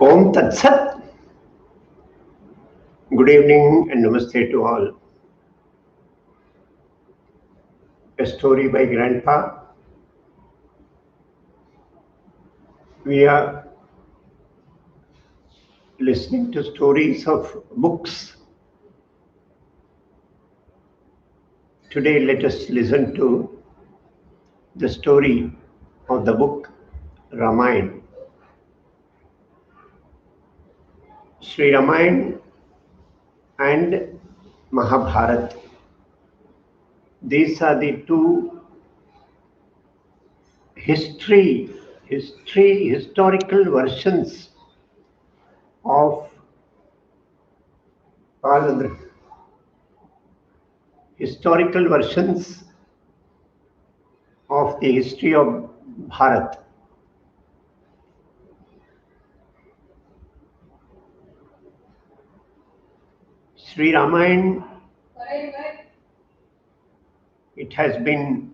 Om Tat Sat. Good evening and namaste to all. A story by GrandPa. We are listening to stories of books. Today, let us listen to the story of the book Ramayana. Shri Ramayana and Mahabharata. These are the two historical versions of historical versions of the history of Bharat. Shri Ramayana, it has been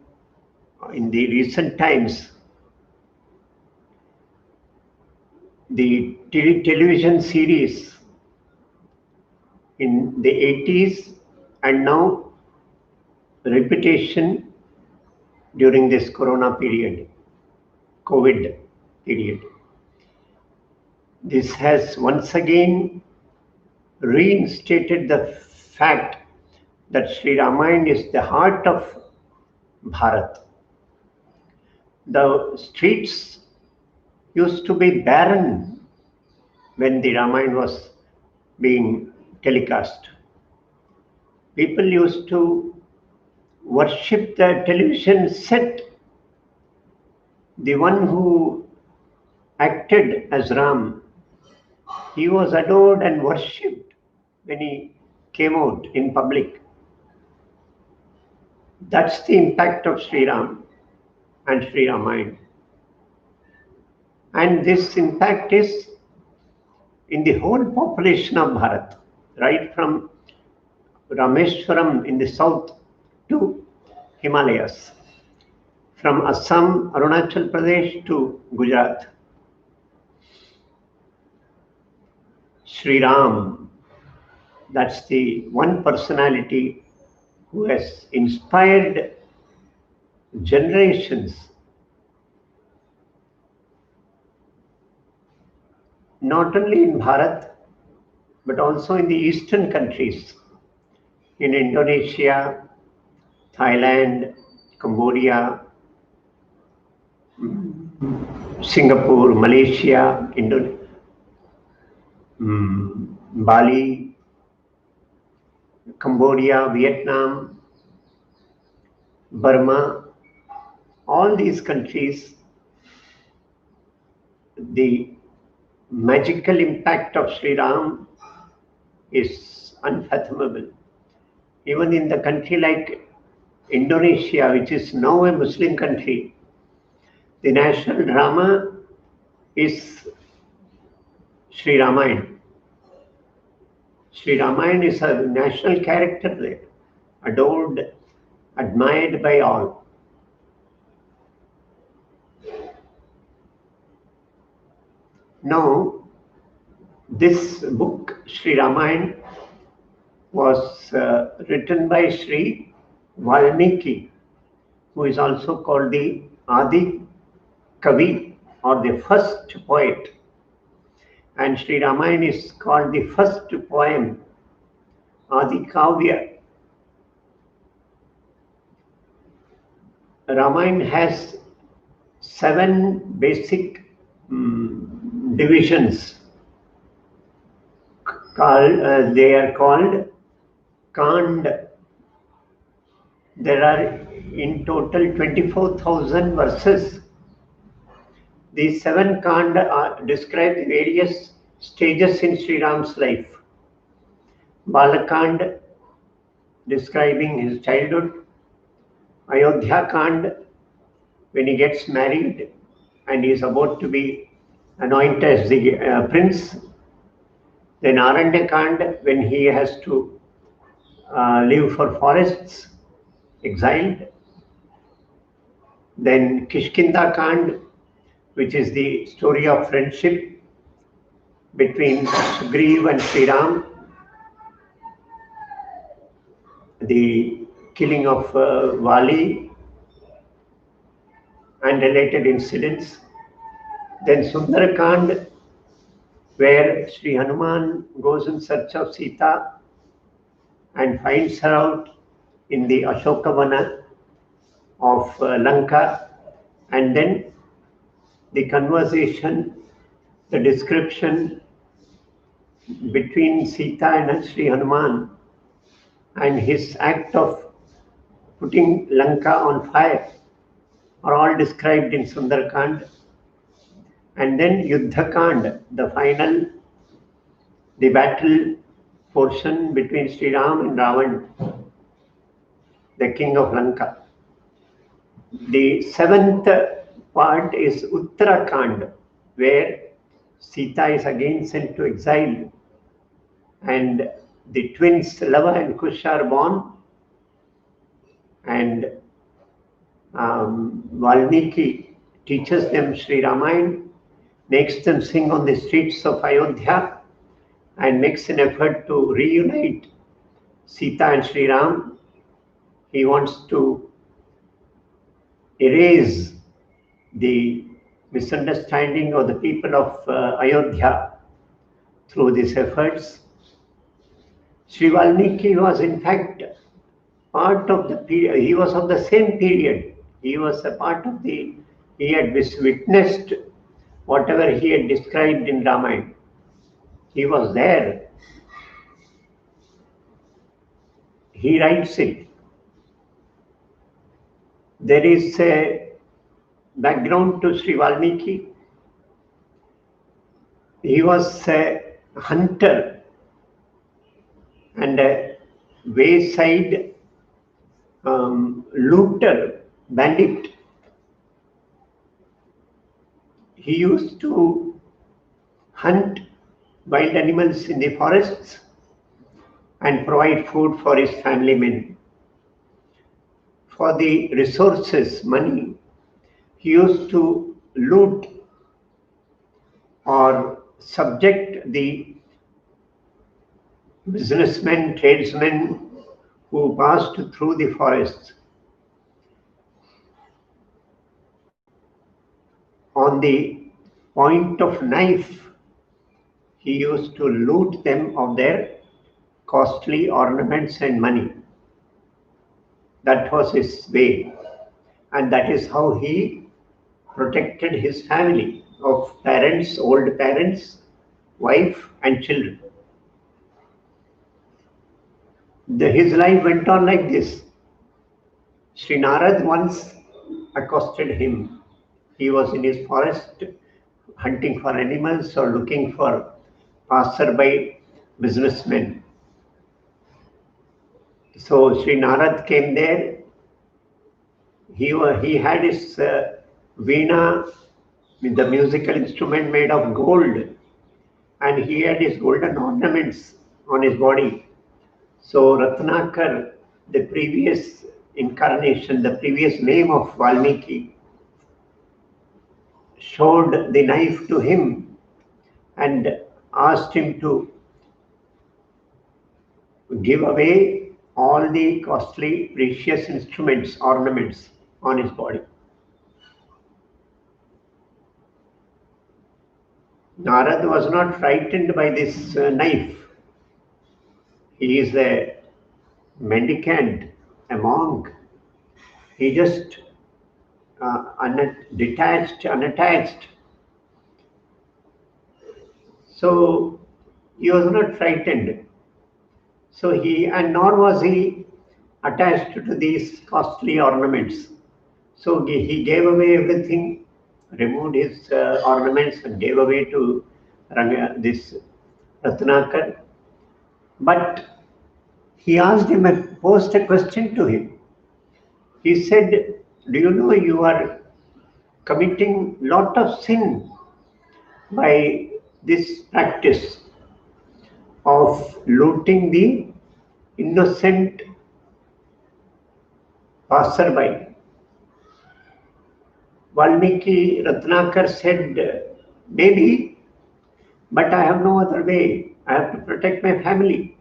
in the recent times, the television series in the 80s and now repetition during this Corona period, COVID period. This has once again reinstated the fact that Shri Ramayana is the heart of Bharat. The streets used to be barren when the Ramayana was being telecast. People used to worship the television set. The one who acted as Ram, he was adored and worshipped when he came out in public. That's the impact of Sri Ram and Sri Ramayana. And this impact is in the whole population of Bharat, right from Rameshwaram in the south to Himalayas, from Assam, Arunachal Pradesh to Gujarat. Sri Ram, that's the one personality who has inspired generations, not only in Bharat, but also in the eastern countries, in Indonesia, Thailand, Cambodia, Singapore, Malaysia, Bali, Cambodia, Vietnam, Burma, all these countries, the magical impact of Sri Ram is unfathomable. Even in the country like Indonesia, which is now a Muslim country, the national drama is Shri Ramayana. Shri Ramayana is a national character there, adored, admired by all. Now, this book, Shri Ramayana, was written by Shri Valmiki, who is also called the Adi Kavi or the first poet. And Shri Ramayana is called the first poem, Adi Kavya. Ramayana has 7 basic divisions. They are called Kand. There are in total 24,000 verses. These 7 Kand describe the various stages in Sri Ram's life. Balakand, describing his childhood. Ayodhya Kand, when he gets married and he is about to be anointed as the prince. Then Aranya Kand, when he has to live for forests, exiled. Then Kishkinda Kand, which is the story of friendship between Sugriv and Sri Ram, the killing of Vali and related incidents. Then Sundarakand, where Sri Hanuman goes in search of Sita and finds her out in the Ashokavana of Lanka, and then the conversation, the description between Sita and Sri Hanuman, and his act of putting Lanka on fire are all described in Sundarakand. And then Yuddhakand, the final, the battle portion between Sri Ram and Ravan, the king of Lanka. The seventh part is Uttarakand, where Sita is again sent to exile, and the twins Lava and Kush are born, and Valmiki teaches them Shri Ramayana, makes them sing on the streets of Ayodhya, and makes an effort to reunite Sita and Sri Ram. He wants to erase the misunderstanding of the people of Ayodhya through these efforts. Sri Valmiki was in fact part of the period, he was of the same period. He was a part of the, he had witnessed whatever he had described in Ramayana. He was there. He writes it. There is a background to Sri Valmiki. He was a hunter and a wayside looter, bandit. He used to hunt wild animals in the forests and provide food for his family men. For the resources, money, he used to loot or subject the businessmen, tradesmen who passed through the forests. On the point of knife, he used to loot them of their costly ornaments and money. That was his way, and that is how he protected his family of parents, old parents, wife, and children. His life went on like this. Sri Narad once accosted him. He was in his forest hunting for animals or looking for passerby businessmen. So Sri Narad came there. He had his veena, with the musical instrument made of gold, and he had his golden ornaments on his body. So Ratnakar, the previous incarnation, the previous name of Valmiki, showed the knife to him and asked him to give away all the costly, precious instruments, ornaments on his body. Narad was not frightened by this knife. He is a mendicant, a monk. He just unattached. So he was not frightened. So nor was he attached to these costly ornaments. So he gave away everything, removed his ornaments and gave away to this Ratnakar. But he asked him, posed a question to him. He said, do you know you are committing lot of sin by this practice of looting the innocent passerby? Valmiki Ratnakar said, maybe, But I have no other way. I have to protect my family.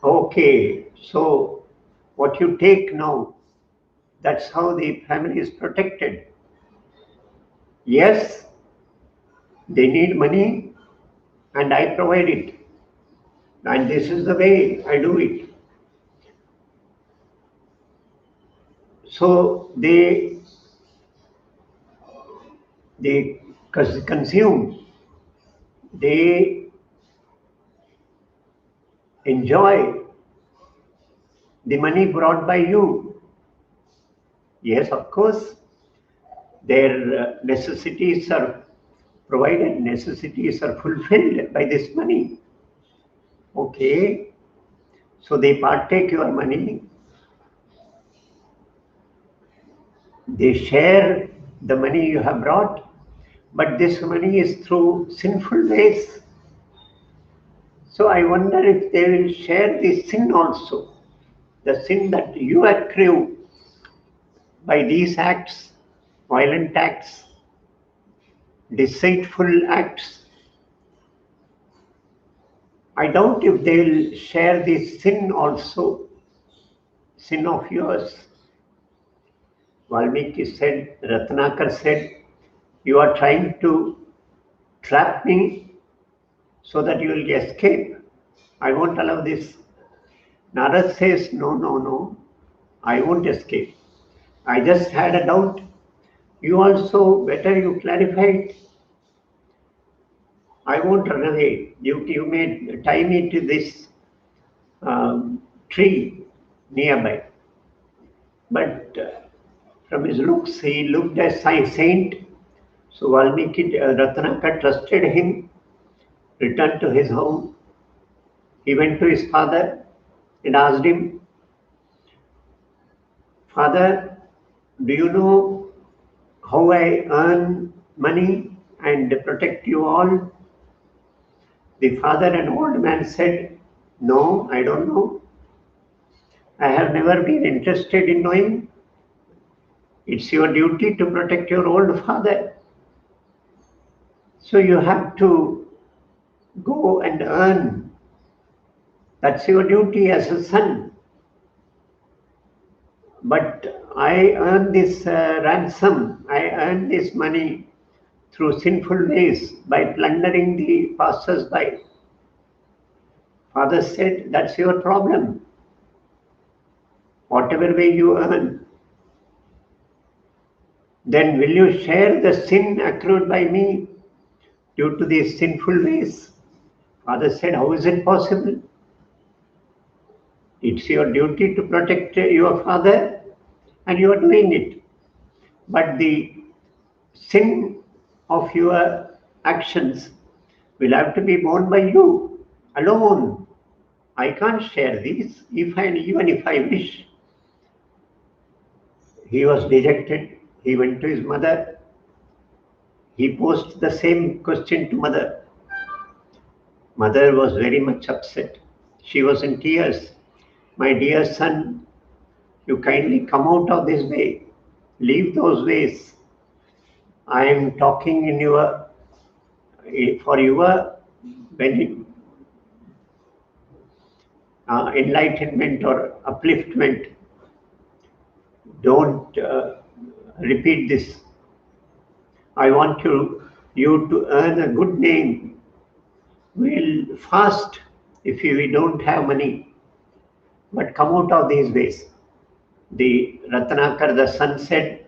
Okay, so what you take now, that's how the family is protected. Yes, they need money and I provide it. And this is the way I do it. So they consume, they enjoy the money brought by you. Yes, of course, their necessities are provided, necessities are fulfilled by this money. Okay, so they partake your money, they share the money you have brought, but this money is through sinful ways. So I wonder if they will share the sin also, the sin that you accrue by these acts, violent acts, deceitful acts. I doubt if they will share the sin also, sin of yours. Valmiki said, Ratnakar said, you are trying to trap me so that you will escape. I won't allow this. Narad says, no, no, no, I won't escape. I just had a doubt. You also, better you clarify it. I won't run away. You may tie me to this tree nearby. But from his looks, he looked as a saint. So Valmiki Ratnakar trusted him, returned to his home. He went to his father and asked him, Father, do you know how I earn money and protect you all? The father, an old man, said, no, I don't know. I have never been interested in knowing. It's your duty to protect your old father. So you have to go and earn. That's your duty as a son. But I earn this ransom, I earn this money through sinful ways by plundering the passers-by. Father said, that's your problem. Whatever way you earn, then will you share the sin accrued by me due to these sinful ways? Father said, how is it possible? It's your duty to protect your father and you are doing it. But the sin of your actions will have to be borne by you alone. I can't share these even if I wish. He was dejected. He went to his mother. He posed the same question to mother. Mother was very much upset. She was in tears. My dear son, you kindly come out of this way. Leave those ways. I am talking in for your enlightenment or upliftment. Don't repeat this. I want you to earn a good name. We'll fast if we don't have money, but come out of these ways. The Ratnakar, the son, said,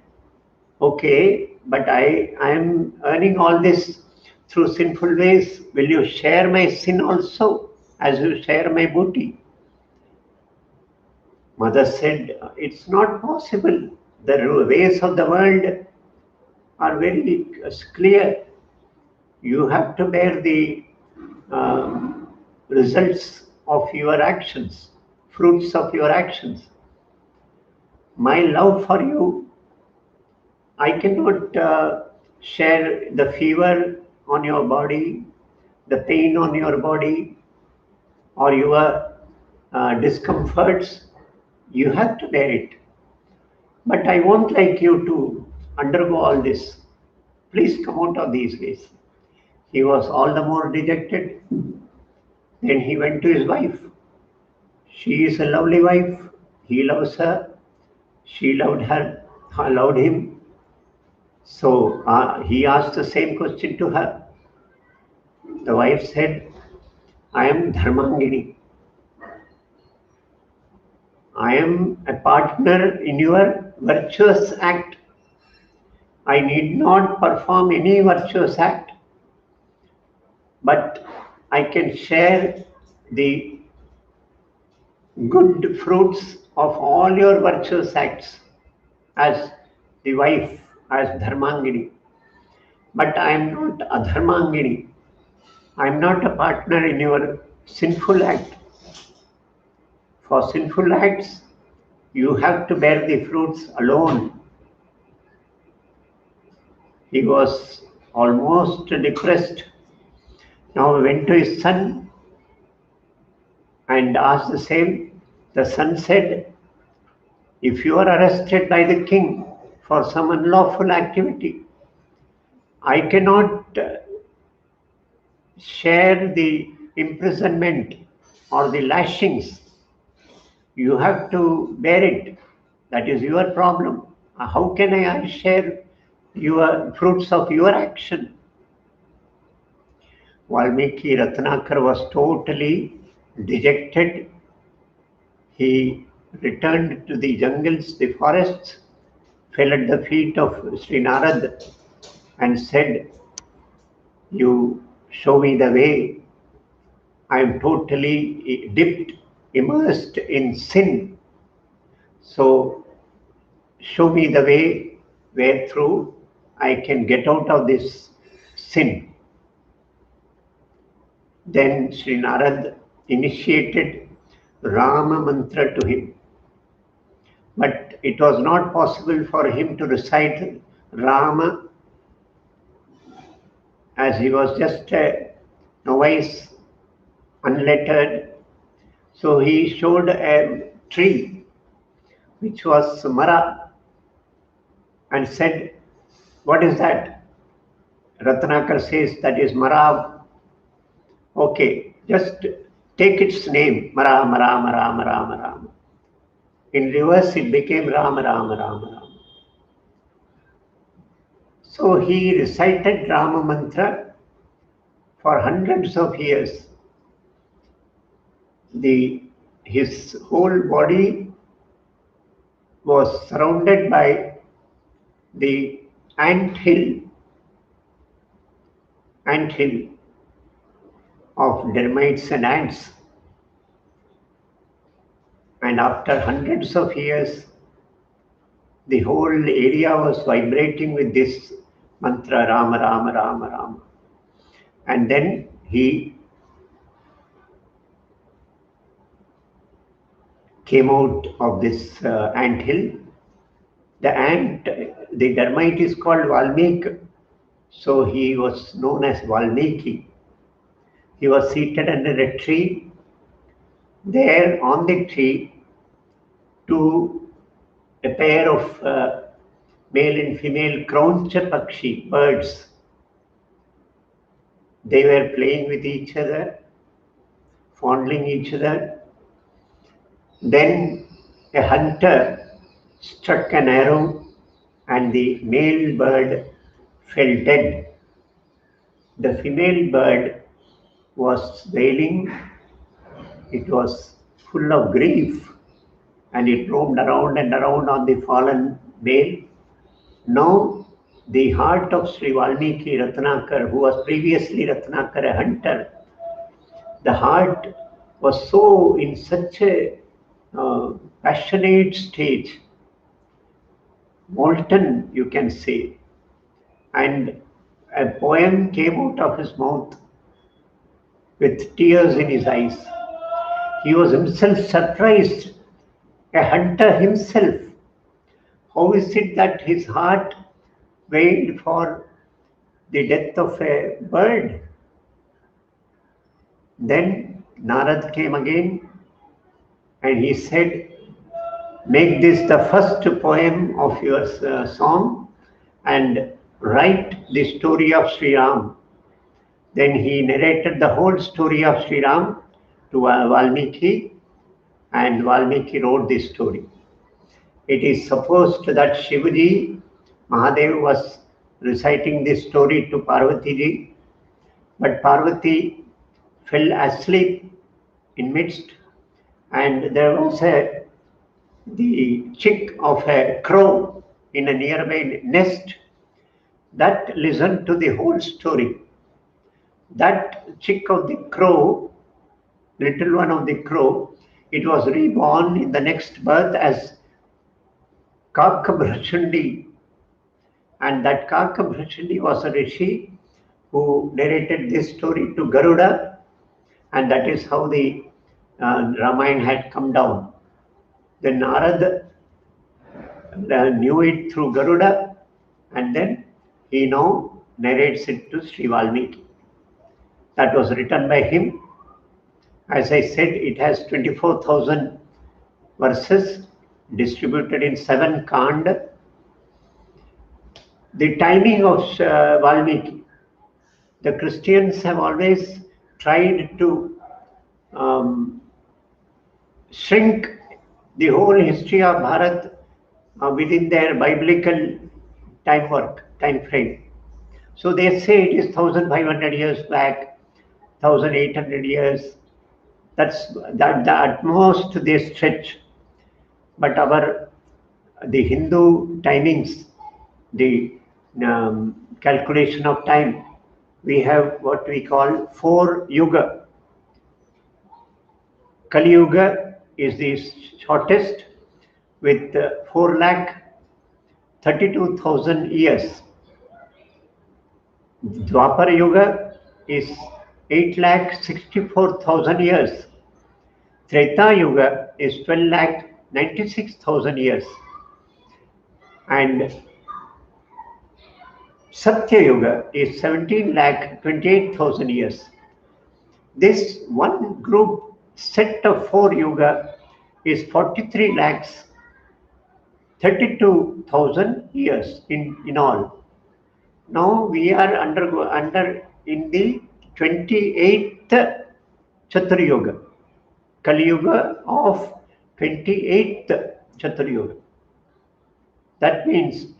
okay, but I am earning all this through sinful ways. Will you share my sin also as you share my booty? Mother said, it's not possible. The ways of the world are very clear. You have to bear the results of your actions, fruits of your actions. My love for you, I cannot share the fever on your body, the pain on your body, or your discomforts. You have to bear it. But I won't like you to undergo all this. Please come out of these ways. He was all the more dejected. Then he went to his wife. She is a lovely wife. He loves her. She loved her, loved him. So he asked the same question to her. The wife said, I am Dharmangini. I am a partner in your virtuous act. I need not perform any virtuous act, but I can share the good fruits of all your virtuous acts as the wife, as Dharmangini. But I am not a Dharmangini. I am not a partner in your sinful act. For sinful acts, you have to bear the fruits alone. He was almost depressed. Now he went to his son and asked the same. The son said, if you are arrested by the king for some unlawful activity, I cannot share the imprisonment or the lashings. You have to bear it. That is your problem. How can I share your fruits of your action? Valmiki Ratnakar was totally dejected. He returned to the jungles, the forests, fell at the feet of Sri Narad and said, you show me the way. I am totally dipped, immersed in sin. So show me the way where through I can get out of this sin. Then Sri Narad initiated Rama mantra to him. But it was not possible for him to recite Rama as he was just a novice, unlettered. So he showed a tree which was Mara and said, what is that? Ratnakar says that is Mara. Okay, just take its name, Mara, Mara, Mara, Mara, Mara. In reverse, it became Rama, Rama, Rama, Rama. So he recited Rama mantra for hundreds of years. His whole body was surrounded by the ant hill of termites and ants. And after hundreds of years, the whole area was vibrating with this mantra, Rama, Rama, Rama, Rama. And then he came out of this ant hill. The termite is called Valmiki. So he was known as Valmiki. He was seated under a tree. There on the tree, a pair of male and female Krauncha Pakshi birds. They were playing with each other, fondling each other. Then a hunter struck an arrow and the male bird fell dead. The female bird was wailing. It was full of grief and it roamed around and around on the fallen male. Now the heart of Sri Valmiki Ratnakar, who was previously Ratnakar, a hunter, the heart was so in such a passionate stage, molten, you can say, and a poem came out of his mouth with tears in his eyes. He was himself surprised, a hunter himself. How is it that his heart wailed for the death of a bird? Then Narad came again and he said, make this the first poem of your song and write the story of Sri Ram. Then he narrated the whole story of Sri Ram to Valmiki, and Valmiki wrote this story. It is supposed that Shivaji, Mahadev was reciting this story to Parvati ji, but Parvati fell asleep in midst, and there was the chick of a crow in a nearby nest that listened to the whole story. That chick of the crow, little one of the crow, it was reborn in the next birth as Kakabhrashundi, and that Kakabhrashundi was a rishi who narrated this story to Garuda, and that is how the Ramayana had come down. Then Narad knew it through Garuda, and then he now narrates it to Sri Valmiki. That was written by him. As I said, it has 24,000 verses distributed in 7 kand. The timing of Valmiki, the Christians have always tried to shrink the whole history of Bharat within their biblical time frame. So they say it is 1,500 years back, 1,800 years. That's the utmost they stretch. But the Hindu timings, the calculation of time, we have what we call 4 yuga. Kali Yuga is the shortest with 4,32,000 years. Dwapar Yuga is 8,64,000 years. Treta Yuga is 12,96,000 years. And Satya Yuga is 17,28,000 years. This one group set of 4 yuga is 43,32,000 years in all. Now we are under in the 28th Chatur Yuga, Kali Yuga of 28th Chatur Yuga. That means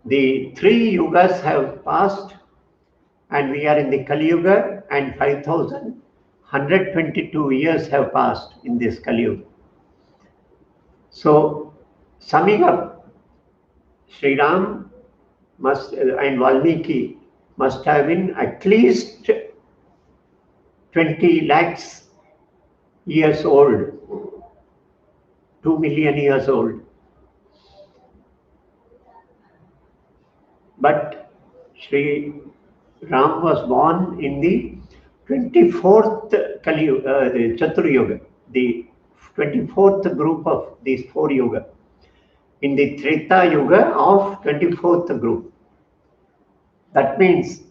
the 3 yugas have passed, and we are in the Kali Yuga, and 5,122 years have passed in this Kali Yuga. So, summing up, Sri Ram and Valmiki must have been at least 20 lakhs years old, 2 million years old. But Sri Ram was born in the 24th Kali Yuga, the Chatur Yuga, the 24th group of these 4 yuga, in the Treta Yuga of 24th group. That means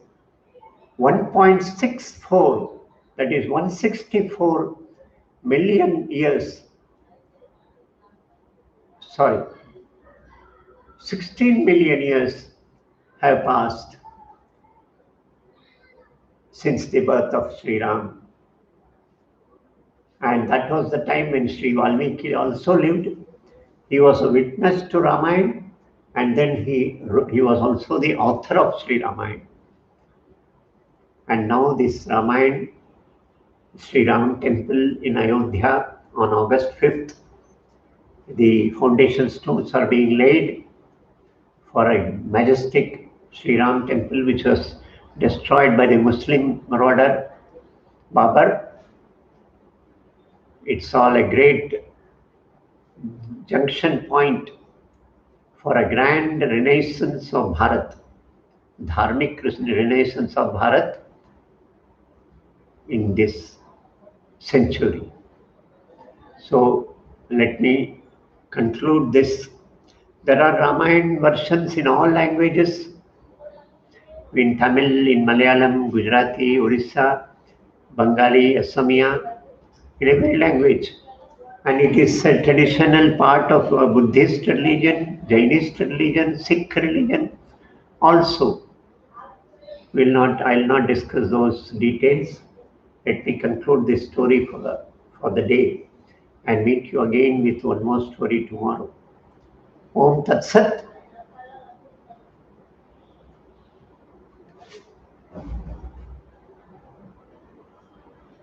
1.64, that is 164 million years, 16 million years have passed since the birth of Sri Ram. And that was the time when Sri Valmiki also lived. He was a witness to Ramayana, and then he was also the author of Sri Ramayana. And now this Ramayana, Sri Ram temple in Ayodhya on August 5th, the foundation stones are being laid for a majestic Sri Ram temple which was destroyed by the Muslim marauder Babar. It's all a great junction point for a grand renaissance of Bharat, dharmic renaissance of Bharat in this century. So let me conclude this. There are Ramayana versions in all languages, in Tamil, in Malayalam, Gujarati, Orissa, Bengali, Assamia, in every language. And it is a traditional part of a Buddhist religion, Jainist religion, Sikh religion, also I'll not discuss those details. Let me conclude this story for the day and meet you again with one more story tomorrow. Om Tat Sat.